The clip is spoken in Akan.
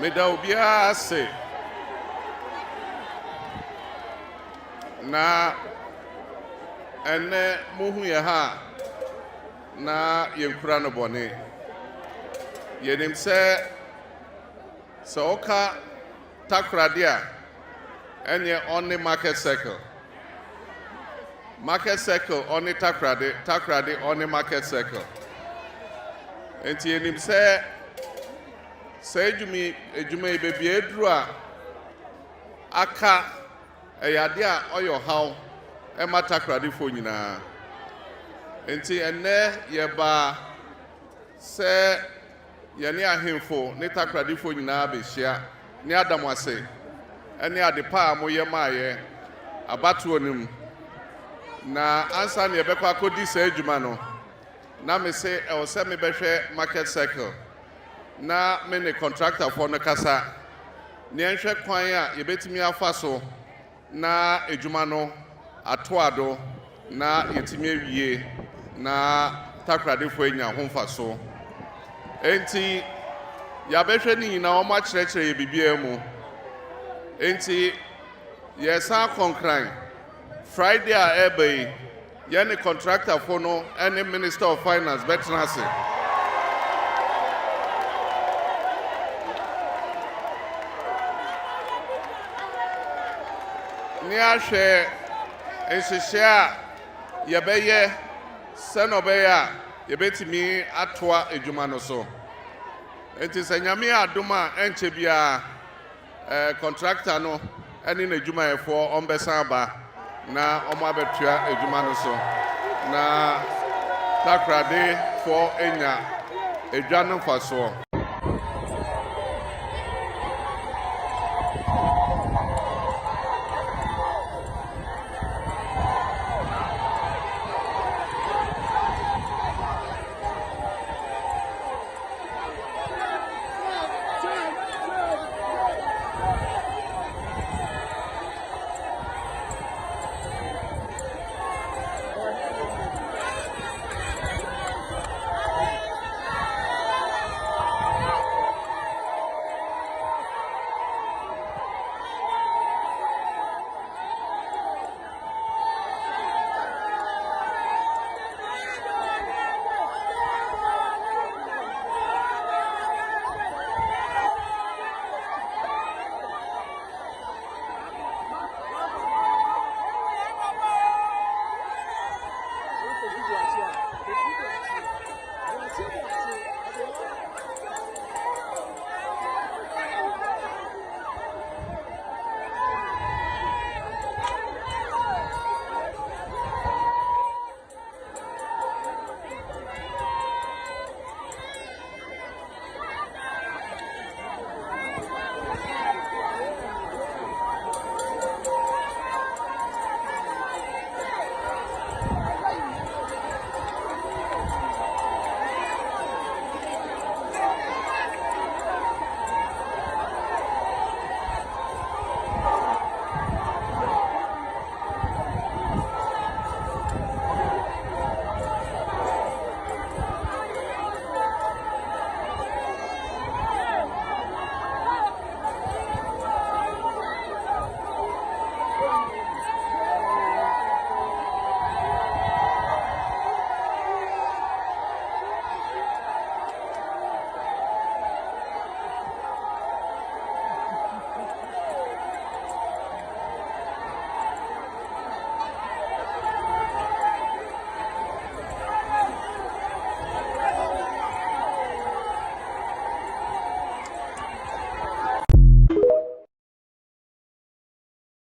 meda obiara se na ene muhu ye ha na yenkura no bone yenim se oka Takoradi a enye only market circle only Takoradi only market circle enti yenim se ejuma ibebi edru a aka eyade a oyo haw ema Takoradi fo nyina enti enne yeba se yene ahemfo ne Takoradi fo nyina be hia ne adam ase ene ade pa moye maaye abatu onim na ansa ne yebekwa akodi sa ejuma no na me se e o se me behwe market circle na me ne contractor for no kasa ne enhwe kwan a yebetimi afa so na ejuma no atoado na yetimi awie na Takoradi fo enya homfa so enti ya behwe ni na o ma kyerɛkyerɛ ye bibia mu enti yesa konkran Friday a ebe ye ne contractor for no any minister of finance betnase ni ahwe enhyehyɛ a yebɛyɛ sɛ no bɛyɛ a yebetimi atoa edwuma no so enti sɛ nyame adom a enche bia contractor no ɛne n'edwuma yɛfo ɔmbɛsan ba na ɔmo abetua edwuma no so na Takoradi fo enya edwa no fa so